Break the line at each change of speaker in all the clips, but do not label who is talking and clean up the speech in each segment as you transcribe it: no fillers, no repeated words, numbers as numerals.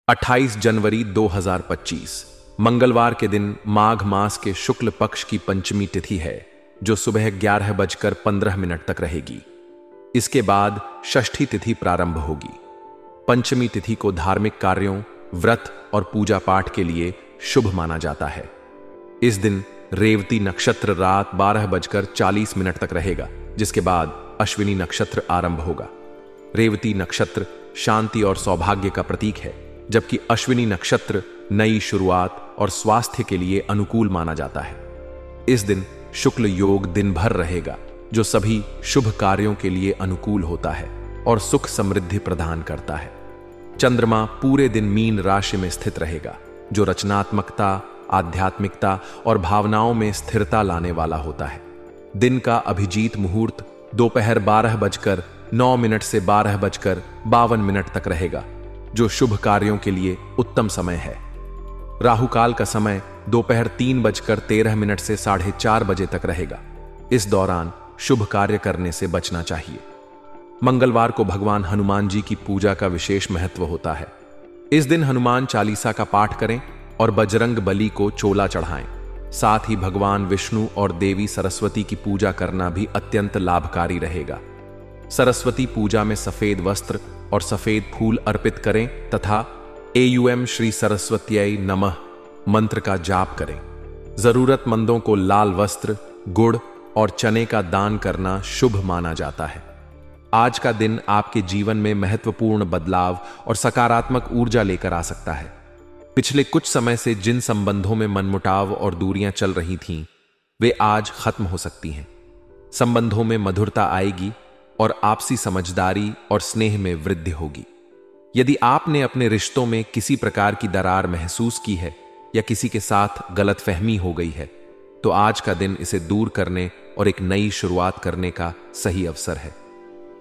28 जनवरी 2025 मंगलवार के दिन माघ मास के शुक्ल पक्ष की पंचमी तिथि है, जो सुबह 11:15 तक रहेगी। इसके बाद षष्ठी तिथि प्रारंभ होगी। पंचमी तिथि को धार्मिक कार्यों, व्रत और पूजा पाठ के लिए शुभ माना जाता है। इस दिन रेवती नक्षत्र रात 12:40 तक रहेगा, जिसके बाद अश्विनी नक्षत्र आरंभ होगा। रेवती नक्षत्र शांति और सौभाग्य का प्रतीक है, जबकि अश्विनी नक्षत्र नई शुरुआत और स्वास्थ्य के लिए अनुकूल माना जाता है। इस दिन शुक्ल योग दिन भर रहेगा, जो सभी शुभ कार्यों के लिए अनुकूल होता है और सुख समृद्धि प्रदान करता है। चंद्रमा पूरे दिन मीन राशि में स्थित रहेगा, जो रचनात्मकता, आध्यात्मिकता और भावनाओं में स्थिरता लाने वाला होता है। दिन का अभिजीत मुहूर्त दोपहर 12:09 से 12:52 तक रहेगा, जो शुभ कार्यों के लिए उत्तम समय है। राहु काल का समय दोपहर 3:13 से 4:30 बजे तक रहेगा। इस दौरान शुभ कार्य करने से बचना चाहिए। मंगलवार को भगवान हनुमान जी की पूजा का विशेष महत्व होता है। इस दिन हनुमान चालीसा का पाठ करें और बजरंग बली को चोला चढ़ाएं। साथ ही भगवान विष्णु और देवी सरस्वती की पूजा करना भी अत्यंत लाभकारी रहेगा। सरस्वती पूजा में सफेद वस्त्र और सफेद फूल अर्पित करें तथा एयूएम श्री सरस्वत्यै नमः मंत्र का जाप करें। जरूरतमंदों को लाल वस्त्र, गुड़ और चने का दान करना शुभ माना जाता है। आज का दिन आपके जीवन में महत्वपूर्ण बदलाव और सकारात्मक ऊर्जा लेकर आ सकता है। पिछले कुछ समय से जिन संबंधों में मनमुटाव और दूरियां चल रही थीं, वे आज खत्म हो सकती हैं। संबंधों में मधुरता आएगी और आपसी समझदारी और स्नेह में वृद्धि होगी। यदि आपने अपने रिश्तों में किसी प्रकार की दरार महसूस की है या किसी के साथ गलतफहमी हो गई है, तो आज का दिन इसे दूर करने और एक नई शुरुआत करने का सही अवसर है।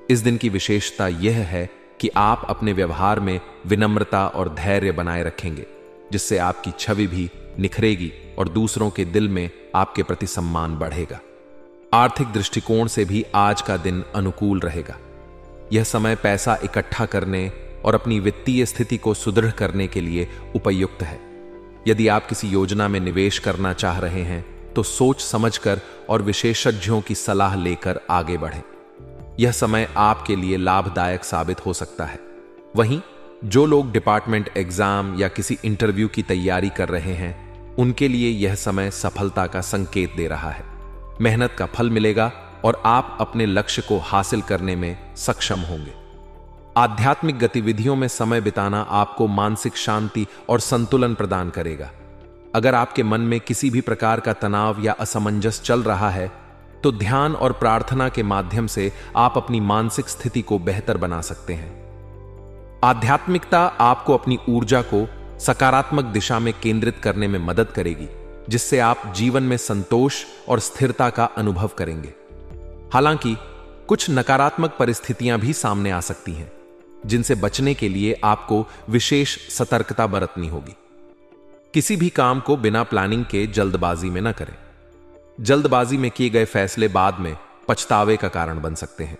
इस दिन की विशेषता यह है कि आप अपने व्यवहार में विनम्रता और धैर्य बनाए रखेंगे, जिससे आपकी छवि भी निखरेगी और दूसरों के दिल में आपके प्रति सम्मान बढ़ेगा। आर्थिक दृष्टिकोण से भी आज का दिन अनुकूल रहेगा। यह समय पैसा इकट्ठा करने और अपनी वित्तीय स्थिति को सुदृढ़ करने के लिए उपयुक्त है। यदि आप किसी योजना में निवेश करना चाह रहे हैं, तो सोच समझकर और विशेषज्ञों की सलाह लेकर आगे बढ़ें। यह समय आपके लिए लाभदायक साबित हो सकता है। वहीं जो लोग डिपार्टमेंट एग्जाम या किसी इंटरव्यू की तैयारी कर रहे हैं, उनके लिए यह समय सफलता का संकेत दे रहा है। मेहनत का फल मिलेगा और आप अपने लक्ष्य को हासिल करने में सक्षम होंगे। आध्यात्मिक गतिविधियों में समय बिताना आपको मानसिक शांति और संतुलन प्रदान करेगा। अगर आपके मन में किसी भी प्रकार का तनाव या असमंजस चल रहा है, तो ध्यान और प्रार्थना के माध्यम से आप अपनी मानसिक स्थिति को बेहतर बना सकते हैं। आध्यात्मिकता आपको अपनी ऊर्जा को सकारात्मक दिशा में केंद्रित करने में मदद करेगी, जिससे आप जीवन में संतोष और स्थिरता का अनुभव करेंगे। हालांकि कुछ नकारात्मक परिस्थितियां भी सामने आ सकती हैं, जिनसे बचने के लिए आपको विशेष सतर्कता बरतनी होगी। किसी भी काम को बिना प्लानिंग के जल्दबाजी में न करें। जल्दबाजी में किए गए फैसले बाद में पछतावे का कारण बन सकते हैं।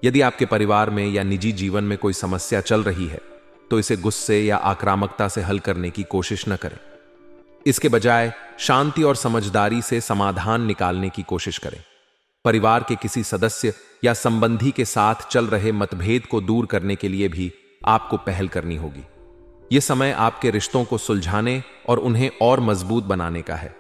यदि आपके परिवार में या निजी जीवन में कोई समस्या चल रही है, तो इसे गुस्से या आक्रामकता से हल करने की कोशिश न करें। इसके बजाय शांति और समझदारी से समाधान निकालने की कोशिश करें। परिवार के किसी सदस्य या संबंधी के साथ चल रहे मतभेद को दूर करने के लिए भी आपको पहल करनी होगी। यह समय आपके रिश्तों को सुलझाने और उन्हें और मजबूत बनाने का है।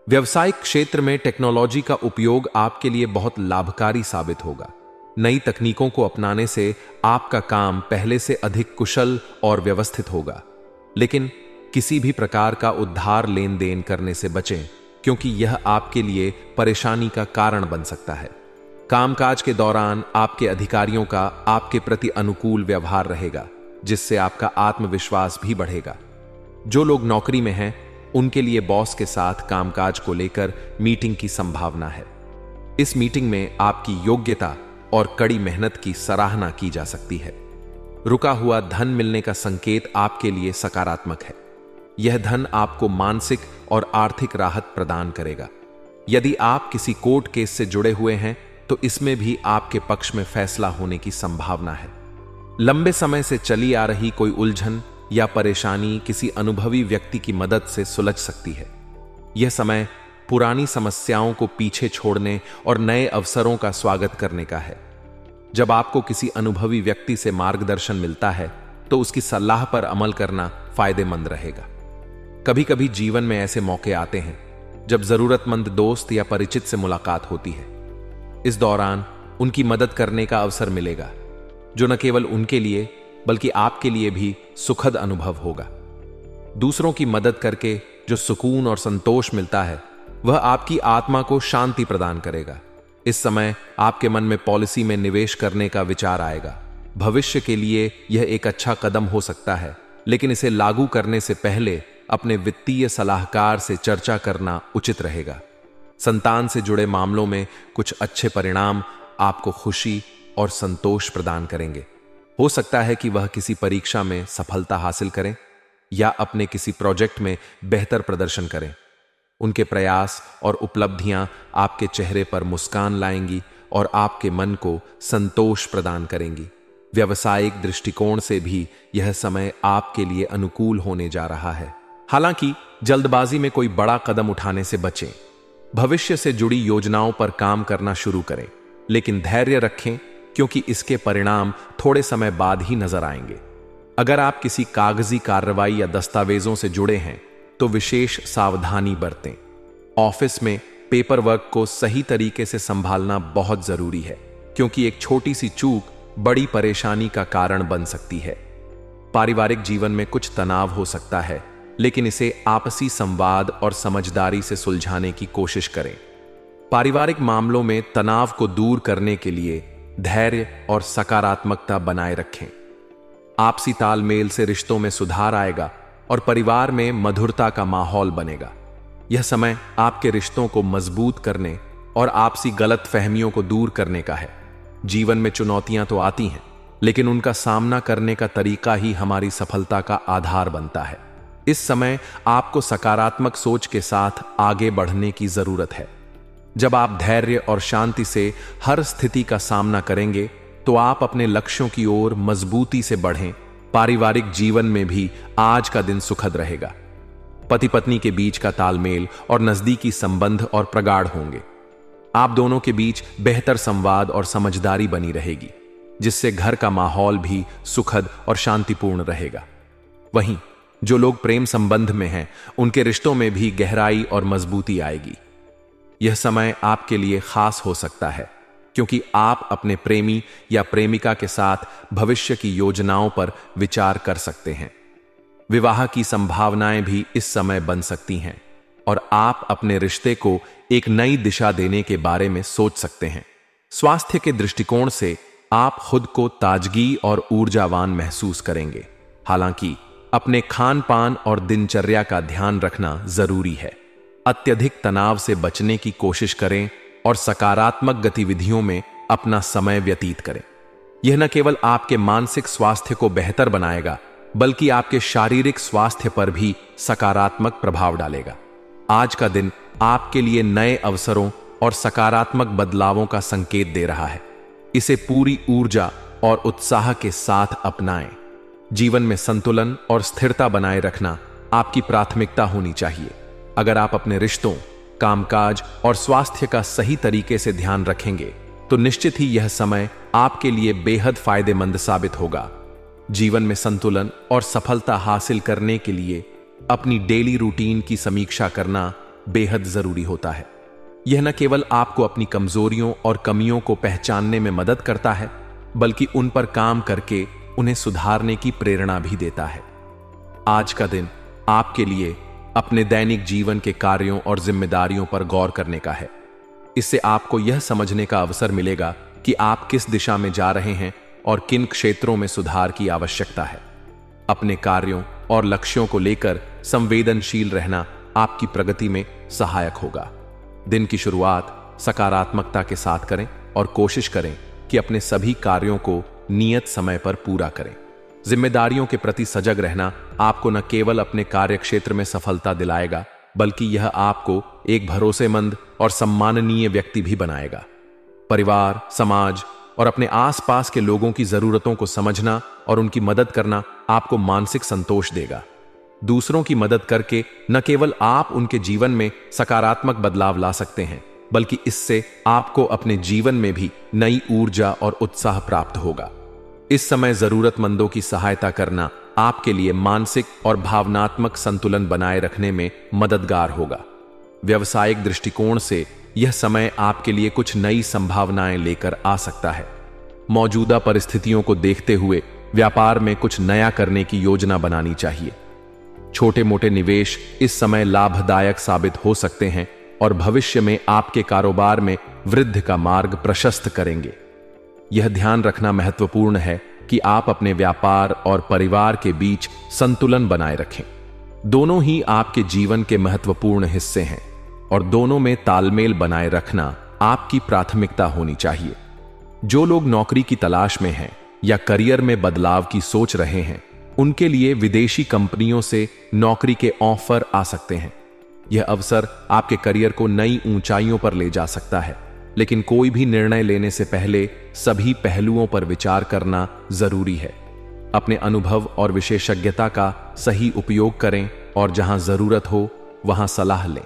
व्यवसायिक क्षेत्र में टेक्नोलॉजी का उपयोग आपके लिए बहुत लाभकारी साबित होगा। नई तकनीकों को अपनाने से आपका काम पहले से अधिक कुशल और व्यवस्थित होगा। लेकिन किसी भी प्रकार का उधार लेन देन करने से बचें, क्योंकि यह आपके लिए परेशानी का कारण बन सकता है। कामकाज के दौरान आपके अधिकारियों का आपके प्रति अनुकूल व्यवहार रहेगा, जिससे आपका आत्मविश्वास भी बढ़ेगा। जो लोग नौकरी में हैं, उनके लिए बॉस के साथ कामकाज को लेकर मीटिंग की संभावना है। इस मीटिंग में आपकी योग्यता और कड़ी मेहनत की सराहना की जा सकती है। रुका हुआ धन मिलने का संकेत आपके लिए सकारात्मक है। यह धन आपको मानसिक और आर्थिक राहत प्रदान करेगा। यदि आप किसी कोर्ट केस से जुड़े हुए हैं, तो इसमें भी आपके पक्ष में फैसला होने की संभावना है। लंबे समय से चली आ रही कोई उलझन या परेशानी किसी अनुभवी व्यक्ति की मदद से सुलझ सकती है। यह समय पुरानी समस्याओं को पीछे छोड़ने और नए अवसरों का स्वागत करने का है। जब आपको किसी अनुभवी व्यक्ति से मार्गदर्शन मिलता है तो उसकी सलाह पर अमल करना फायदेमंद रहेगा। कभी कभी जीवन में ऐसे मौके आते हैं जब जरूरतमंद दोस्त या परिचित से मुलाकात होती है। इस दौरान उनकी मदद करने का अवसर मिलेगा, जो न केवल उनके लिए बल्कि आपके लिए भी सुखद अनुभव होगा। दूसरों की मदद करके जो सुकून और संतोष मिलता है वह आपकी आत्मा को शांति प्रदान करेगा। इस समय आपके मन में पॉलिसी में निवेश करने का विचार आएगा। भविष्य के लिए यह एक अच्छा कदम हो सकता है, लेकिन इसे लागू करने से पहले अपने वित्तीय सलाहकार से चर्चा करना उचित रहेगा। संतान से जुड़े मामलों में कुछ अच्छे परिणाम आपको खुशी और संतोष प्रदान करेंगे। हो सकता है कि वह किसी परीक्षा में सफलता हासिल करें या अपने किसी प्रोजेक्ट में बेहतर प्रदर्शन करें। उनके प्रयास और उपलब्धियां आपके चेहरे पर मुस्कान लाएंगी और आपके मन को संतोष प्रदान करेंगी। व्यावसायिक दृष्टिकोण से भी यह समय आपके लिए अनुकूल होने जा रहा है। हालांकि जल्दबाजी में कोई बड़ा कदम उठाने से बचें। भविष्य से जुड़ी योजनाओं पर काम करना शुरू करें, लेकिन धैर्य रखें क्योंकि इसके परिणाम थोड़े समय बाद ही नजर आएंगे। अगर आप किसी कागजी कार्रवाई या दस्तावेजों से जुड़े हैं तो विशेष सावधानी बरतें। ऑफिस में पेपर वर्क को सही तरीके से संभालना बहुत जरूरी है, क्योंकि एक छोटी सी चूक बड़ी परेशानी का कारण बन सकती है। पारिवारिक जीवन में कुछ तनाव हो सकता है, लेकिन इसे आपसी संवाद और समझदारी से सुलझाने की कोशिश करें। पारिवारिक मामलों में तनाव को दूर करने के लिए धैर्य और सकारात्मकता बनाए रखें। आपसी तालमेल से रिश्तों में सुधार आएगा और परिवार में मधुरता का माहौल बनेगा। यह समय आपके रिश्तों को मजबूत करने और आपसी गलतफहमियों को दूर करने का है। जीवन में चुनौतियां तो आती हैं, लेकिन उनका सामना करने का तरीका ही हमारी सफलता का आधार बनता है। इस समय आपको सकारात्मक सोच के साथ आगे बढ़ने की जरूरत है। जब आप धैर्य और शांति से हर स्थिति का सामना करेंगे तो आप अपने लक्ष्यों की ओर मजबूती से बढ़ें। पारिवारिक जीवन में भी आज का दिन सुखद रहेगा। पति पत्नी के बीच का तालमेल और नजदीकी संबंध और प्रगाढ़ होंगे। आप दोनों के बीच बेहतर संवाद और समझदारी बनी रहेगी, जिससे घर का माहौल भी सुखद और शांतिपूर्ण रहेगा। वहीं जो लोग प्रेम संबंध में हैं, उनके रिश्तों में भी गहराई और मजबूती आएगी। यह समय आपके लिए खास हो सकता है, क्योंकि आप अपने प्रेमी या प्रेमिका के साथ भविष्य की योजनाओं पर विचार कर सकते हैं। विवाह की संभावनाएं भी इस समय बन सकती हैं और आप अपने रिश्ते को एक नई दिशा देने के बारे में सोच सकते हैं। स्वास्थ्य के दृष्टिकोण से आप खुद को ताजगी और ऊर्जावान महसूस करेंगे। हालांकि अपने खान पान और दिनचर्या का ध्यान रखना जरूरी है। अत्यधिक तनाव से बचने की कोशिश करें और सकारात्मक गतिविधियों में अपना समय व्यतीत करें। यह न केवल आपके मानसिक स्वास्थ्य को बेहतर बनाएगा, बल्कि आपके शारीरिक स्वास्थ्य पर भी सकारात्मक प्रभाव डालेगा। आज का दिन आपके लिए नए अवसरों और सकारात्मक बदलावों का संकेत दे रहा है। इसे पूरी ऊर्जा और उत्साह के साथ अपनाएं। जीवन में संतुलन और स्थिरता बनाए रखना आपकी प्राथमिकता होनी चाहिए। अगर आप अपने रिश्तों, कामकाज और स्वास्थ्य का सही तरीके से ध्यान रखेंगे तो निश्चित ही यह समय आपके लिए बेहद फायदेमंद साबित होगा। जीवन में संतुलन और सफलता हासिल करने के लिए अपनी डेली रूटीन की समीक्षा करना बेहद जरूरी होता है। यह न केवल आपको अपनी कमजोरियों और कमियों को पहचानने में मदद करता है, बल्कि उन पर काम करके उन्हें सुधारने की प्रेरणा भी देता है। आज का दिन आपके लिए अपने दैनिक जीवन के कार्यों और जिम्मेदारियों पर गौर करने का है। इससे आपको यह समझने का अवसर मिलेगा कि आप किस दिशा में जा रहे हैं और किन क्षेत्रों में सुधार की आवश्यकता है। अपने कार्यों और लक्ष्यों को लेकर संवेदनशील रहना आपकी प्रगति में सहायक होगा। दिन की शुरुआत सकारात्मकता के साथ करें और कोशिश करें कि अपने सभी कार्यों को नियत समय पर पूरा करें। जिम्मेदारियों के प्रति सजग रहना आपको न केवल अपने कार्यक्षेत्र में सफलता दिलाएगा, बल्कि यह आपको एक भरोसेमंद और सम्माननीय व्यक्ति भी बनाएगा। परिवार, समाज और अपने आसपास के लोगों की जरूरतों को समझना और उनकी मदद करना आपको मानसिक संतोष देगा। दूसरों की मदद करके न केवल आप उनके जीवन में सकारात्मक बदलाव ला सकते हैं, बल्कि इससे आपको अपने जीवन में भी नई ऊर्जा और उत्साह प्राप्त होगा। इस समय जरूरतमंदों की सहायता करना आपके लिए मानसिक और भावनात्मक संतुलन बनाए रखने में मददगार होगा। व्यावसायिक दृष्टिकोण से यह समय आपके लिए कुछ नई संभावनाएं लेकर आ सकता है। मौजूदा परिस्थितियों को देखते हुए व्यापार में कुछ नया करने की योजना बनानी चाहिए। छोटे मोटे निवेश इस समय लाभदायक साबित हो सकते हैं और भविष्य में आपके कारोबार में वृद्धि का मार्ग प्रशस्त करेंगे। यह ध्यान रखना महत्वपूर्ण है कि आप अपने व्यापार और परिवार के बीच संतुलन बनाए रखें। दोनों ही आपके जीवन के महत्वपूर्ण हिस्से हैं और दोनों में तालमेल बनाए रखना आपकी प्राथमिकता होनी चाहिए। जो लोग नौकरी की तलाश में हैं या करियर में बदलाव की सोच रहे हैं, उनके लिए विदेशी कंपनियों से नौकरी के ऑफर आ सकते हैं। यह अवसर आपके करियर को नई ऊंचाइयों पर ले जा सकता है, लेकिन कोई भी निर्णय लेने से पहले सभी पहलुओं पर विचार करना जरूरी है। अपने अनुभव और विशेषज्ञता का सही उपयोग करें और जहां जरूरत हो वहां सलाह लें।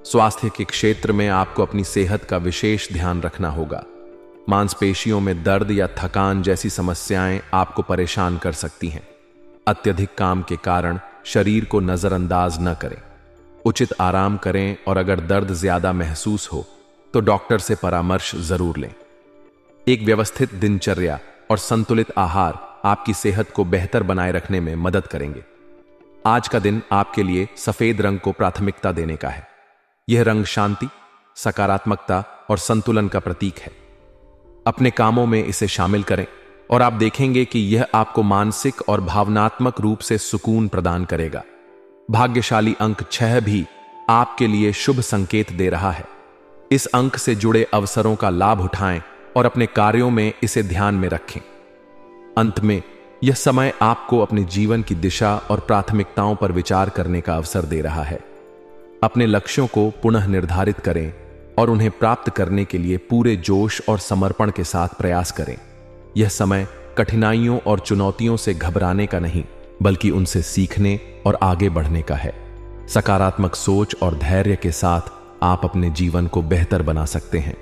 स्वास्थ्य के क्षेत्र में आपको अपनी सेहत का विशेष ध्यान रखना होगा। मांसपेशियों में दर्द या थकान जैसी समस्याएं आपको परेशान कर सकती हैं। अत्यधिक काम के कारण शरीर को नजरअंदाज न करें। उचित आराम करें और अगर दर्द ज्यादा महसूस हो तो डॉक्टर से परामर्श जरूर लें। एक व्यवस्थित दिनचर्या और संतुलित आहार आपकी सेहत को बेहतर बनाए रखने में मदद करेंगे। आज का दिन आपके लिए सफेद रंग को प्राथमिकता देने का है। यह रंग शांति, सकारात्मकता और संतुलन का प्रतीक है। अपने कामों में इसे शामिल करें और आप देखेंगे कि यह आपको मानसिक और भावनात्मक रूप से सुकून प्रदान करेगा। भाग्यशाली अंक 6 भी आपके लिए शुभ संकेत दे रहा है। इस अंक से जुड़े अवसरों का लाभ उठाएं और अपने कार्यों में इसे ध्यान में रखें। अंत में यह समय आपको अपने जीवन की दिशा और प्राथमिकताओं पर विचार करने का अवसर दे रहा है। अपने लक्ष्यों को पुनः निर्धारित करें और उन्हें प्राप्त करने के लिए पूरे जोश और समर्पण के साथ प्रयास करें। यह समय कठिनाइयों और चुनौतियों से घबराने का नहीं, बल्कि उनसे सीखने और आगे बढ़ने का है। सकारात्मक सोच और धैर्य के साथ आप अपने जीवन को बेहतर बना सकते हैं।